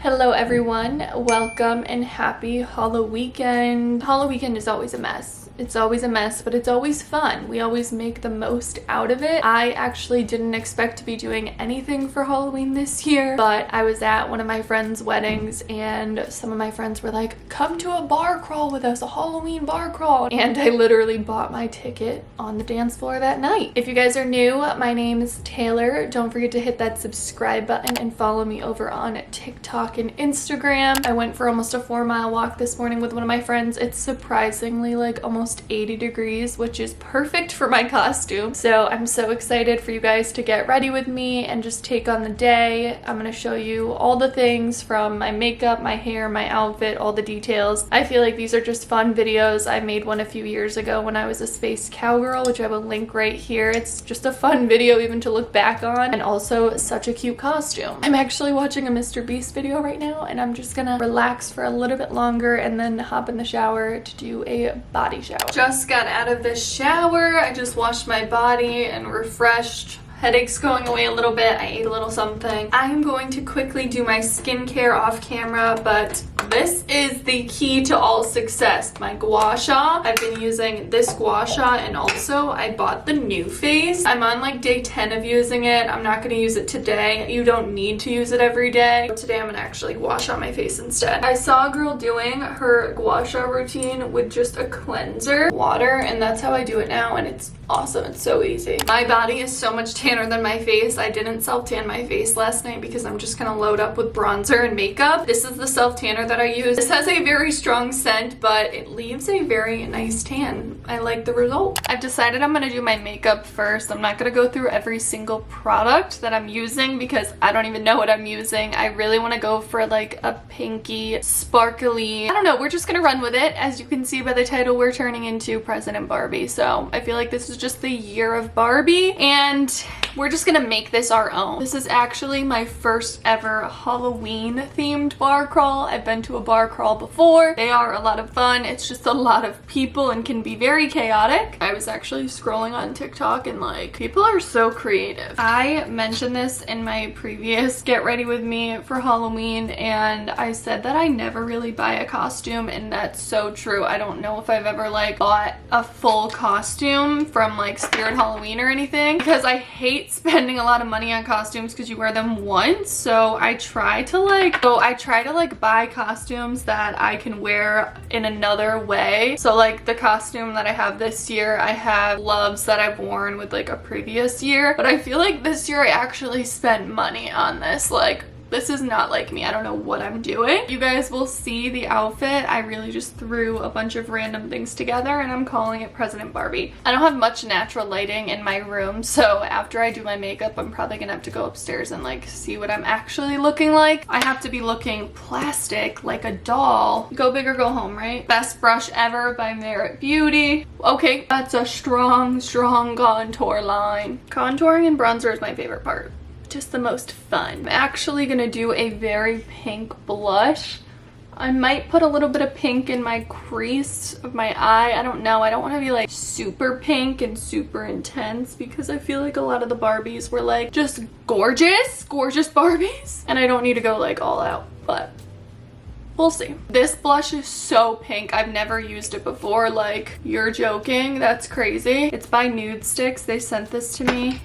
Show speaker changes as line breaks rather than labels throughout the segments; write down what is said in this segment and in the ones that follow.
Hello everyone, welcome and happy Halloween. Halloween is always a mess. It's always a mess, but it's always fun. We always make the most out of it. I actually didn't expect to be doing anything for Halloween this year, but I was at one of my friends' weddings and some of my friends were like, come to a bar crawl with us, a Halloween bar crawl. And I literally bought my ticket on the dance floor that night. If you guys are new, my name is Taylor. Don't forget to hit that subscribe button and follow me over on TikTok and Instagram. I went for almost a 4-mile walk this morning with one of my friends. It's surprisingly like almost 80 degrees, which is perfect for my costume. So I'm so excited for you guys to get ready with me and just take on the day. I'm gonna show you all the things from my makeup, my hair, my outfit, all the details. I feel like these are just fun videos. I made one a few years ago when I was a space cowgirl, which I will link right here. It's just a fun video even to look back on, and also such a cute costume. I'm actually watching a Mr. Beast video right now, and I'm just gonna relax for a little bit longer and then hop in the shower to do a body shower. Just got out of the shower. I just washed my body and refreshed. Headache's going away a little bit. I ate a little something. I am going to quickly do my skincare off camera, but this is the key to all success. My gua sha. I've been using this gua sha, and also I bought the NudeStix. I'm on like day 10 of using it. I'm not going to use it today. You don't need to use it every day. Today I'm going to actually gua sha my face instead. I saw a girl doing her gua sha routine with just a cleanser, water, and that's how I do it now, and it's awesome. It's so easy. My body is so much tanner than my face. I didn't self-tan my face last night because I'm just gonna load up with bronzer and makeup. This is the self-tanner that I use. This has a very strong scent, but it leaves a very nice tan. I like the result. I've decided I'm gonna do my makeup first. I'm not gonna go through every single product that I'm using because I don't even know what I'm using. I really want to go for like a pinky, sparkly, I don't know, we're just gonna run with it. As you can see by the title, we're turning into President Barbie. So I feel like this is just the year of Barbie, and we're just gonna make this our own. This is actually my first ever Halloween themed bar crawl. I've been to a bar crawl before. They are a lot of fun. It's just a lot of people and can be very chaotic. I was actually scrolling on TikTok and like, people are so creative. I mentioned this in my previous Get Ready With Me for Halloween, and I said that I never really buy a costume, and that's so true. I don't know if I've ever like bought a full costume from like Spirit Halloween or anything, because I hate spending a lot of money on costumes because you wear them once. So I try to like buy costumes that I can wear in another way. So like the costume that I have this year, I have gloves that I've worn with like a previous year, but I feel like this year I actually spent money on this. Like, this is not like me. I don't know what I'm doing. You guys will see the outfit. I really just threw a bunch of random things together and I'm calling it President Barbie. I don't have much natural lighting in my room, so after I do my makeup, I'm probably gonna have to go upstairs and like see what I'm actually looking like. I have to be looking plastic like a doll. Go big or go home, right? Best brush ever by Merit Beauty. Okay, that's a strong contour line. Contouring and bronzer is my favorite part. Just the most fun. I'm actually gonna do a very pink blush. I might put a little bit of pink in my crease of my eye. I don't know. I don't want to be like super pink and super intense because I feel like a lot of the Barbies were like just gorgeous Barbies, and I don't need to go like all out, but we'll see. This blush is so pink. I've never used it before. Like, you're joking? That's crazy. It's by NudeStix. They sent this to me.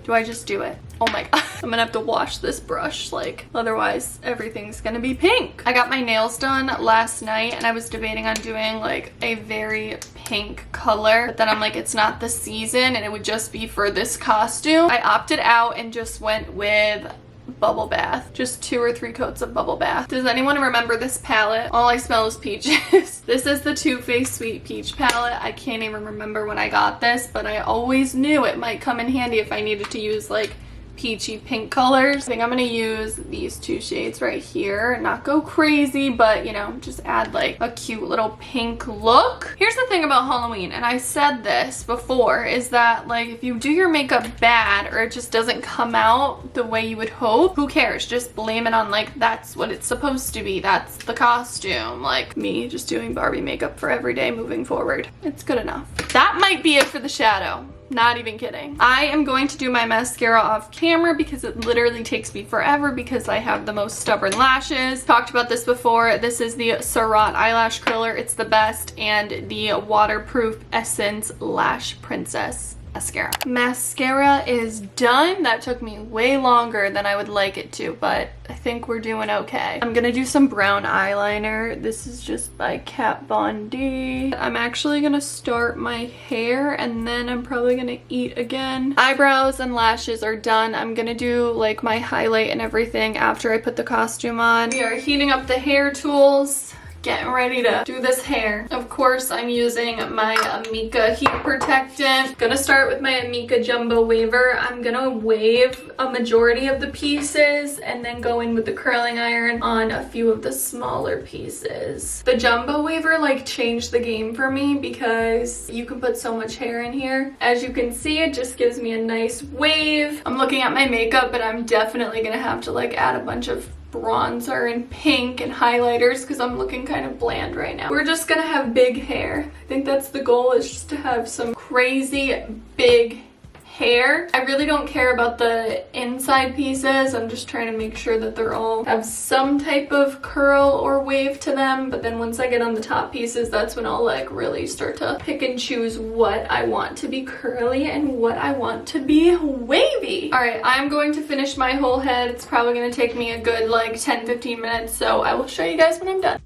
Do I just do it? Oh my god. I'm gonna have to wash this brush, like, otherwise everything's gonna be pink. I got my nails done last night and I was debating on doing like a very pink color, but then I'm like, it's not the season and it would just be for this costume. I opted out and just went with bubble bath. Just 2 or 3 coats of bubble bath. Does anyone remember this palette? All I smell is peaches. This is the Too Faced Sweet Peach palette. I can't even remember when I got this, but I always knew it might come in handy if I needed to use like peachy pink colors. I think I'm gonna use these 2 shades right here. Not go crazy, but you know, just add like a cute little pink look. Here's the thing about Halloween, and I said this before, is that like if you do your makeup bad or it just doesn't come out the way you would hope, who cares? Just blame it on like, that's what it's supposed to be. That's the costume. Like me just doing Barbie makeup for every day moving forward. It's good enough. That might be it for the shadow. Not even kidding. I am going to do my mascara off camera because it literally takes me forever because I have the most stubborn lashes. Talked about this before. This is the Rhode eyelash curler. It's the best, and the waterproof Essence Lash Princess mascara. Mascara is done. That took me way longer than I would like it to, but I think we're doing okay. I'm gonna do some brown eyeliner. This is just by Kat Von D. I'm actually gonna start my hair and then I'm probably gonna eat again. Eyebrows and lashes are done. I'm gonna do like my highlight and everything after I put the costume on. We are heating up the hair tools. Getting ready to do this hair. Of course, I'm using my Amika heat protectant. Gonna start with my Amika jumbo waver. I'm gonna wave a majority of the pieces and then go in with the curling iron on a few of the smaller pieces. The jumbo waver like changed the game for me because you can put so much hair in here. As you can see, it just gives me a nice wave. I'm looking at my makeup, but I'm definitely gonna have to like add a bunch of bronzer and pink and highlighters because I'm looking kind of bland right now. We're just gonna have big hair. I think that's the goal, is just to have some crazy big hair. I really don't care about the inside pieces. I'm just trying to make sure that they're all have some type of curl or wave to them, but then once I get on the top pieces, that's when I'll like really start to pick and choose what I want to be curly and what I want to be wavy. All right, I'm going to finish my whole head. It's probably going to take me a good like 10-15 minutes, so I will show you guys when I'm done.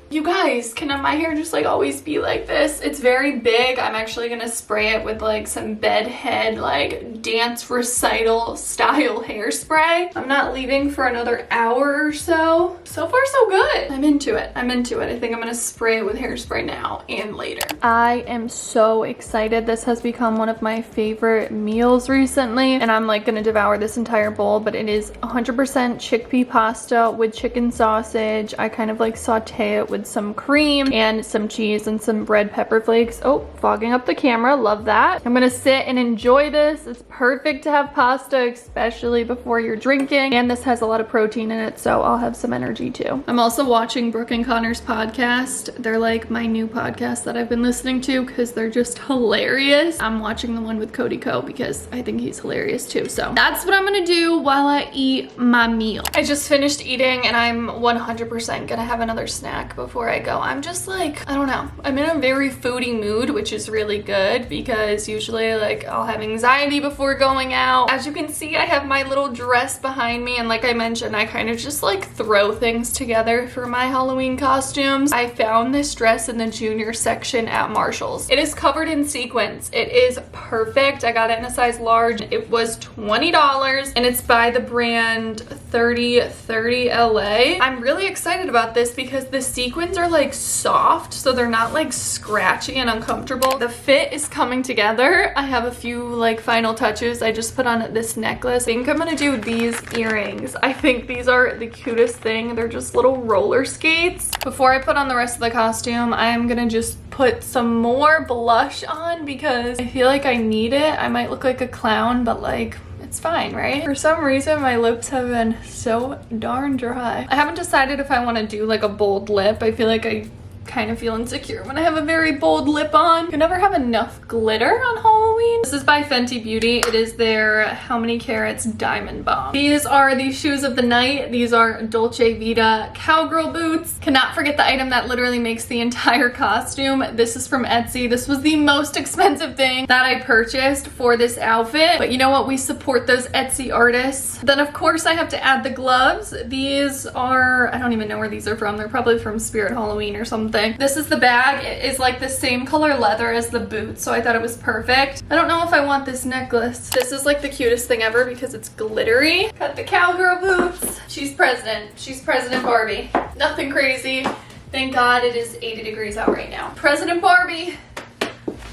You guys, can my hair just like always be like this? It's very big. I'm actually gonna spray it with like some bedhead like dance recital style hairspray. I'm not leaving for another hour or so. So far so good. I'm into it. I'm into it. I think I'm gonna spray it with hairspray now and later. I am so excited. This has become one of my favorite meals recently, and I'm like gonna devour this entire bowl, but it is 100% chickpea pasta with chicken sausage. I kind of like saute it with some cream and some cheese and some red pepper flakes. Oh, fogging up the camera. Love that. I'm gonna sit and enjoy this. It's perfect to have pasta, especially before you're drinking. And this has a lot of protein in it, so I'll have some energy too. I'm also watching Brooke and Connor's podcast. They're like my new podcast that I've been listening to because they're just hilarious. I'm watching the one with Cody Co because I think he's hilarious too. So that's what I'm gonna do while I eat my meal. I just finished eating and I'm 100% gonna have another snack before I go. I'm just like, I don't know. I'm in a very foodie mood, which is really good because usually like I'll have anxiety before going out. As you can see, I have my little dress behind me, and like I mentioned, I kind of just like throw things together for my Halloween costumes. I found this dress in the junior section at Marshall's. It is covered in sequins. It is perfect. I got it in a size large. It was $20 and it's by the brand 3030 LA. I'm really excited about this because the sequins are like soft, so they're not like scratchy and uncomfortable. The fit is coming together. I have a few like final touches. I just put on this necklace. I think I'm gonna do these earrings. I think these are the cutest thing. They're just little roller skates. Before I put on the rest of the costume, I'm gonna just put some more blush on because I feel like I need it. I might look like a clown, but like it's fine, right? For some reason, my lips have been so darn dry. I haven't decided if I want to do like a bold lip. I feel like I kind of feel insecure when I have a very bold lip on. You can never have enough glitter on Halloween. This is by Fenty Beauty. It is their How Many Carats Diamond Bomb. These are the shoes of the night. These are Dolce Vita cowgirl boots. Cannot forget the item that literally makes the entire costume. This is from Etsy. This was the most expensive thing that I purchased for this outfit, but you know what? We support those Etsy artists. Then of course I have to add the gloves. These are, I don't even know where these are from. They're probably from Spirit Halloween or something. This is the bag. It is like the same color leather as the boots, so I thought it was perfect. I don't know if I want this necklace. This is like the cutest thing ever because it's glittery. Got the cowgirl boots. She's president. She's President Barbie. Nothing crazy. Thank God it is 80 degrees out right now. President Barbie.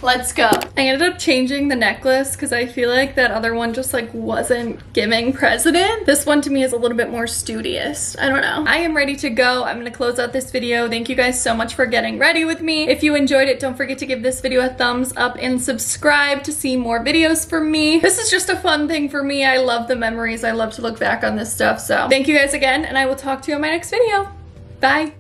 Let's go. I ended up changing the necklace because I feel like that other one just like wasn't giving president. This one to me is a little bit more studious. I don't know. I am ready to go. I'm gonna close out this video. Thank you guys so much for getting ready with me. If you enjoyed it, don't forget to give this video a thumbs up and subscribe to see more videos from me. This is just a fun thing for me. I love the memories. I love to look back on this stuff. So thank you guys again, and I will talk to you in my next video. Bye.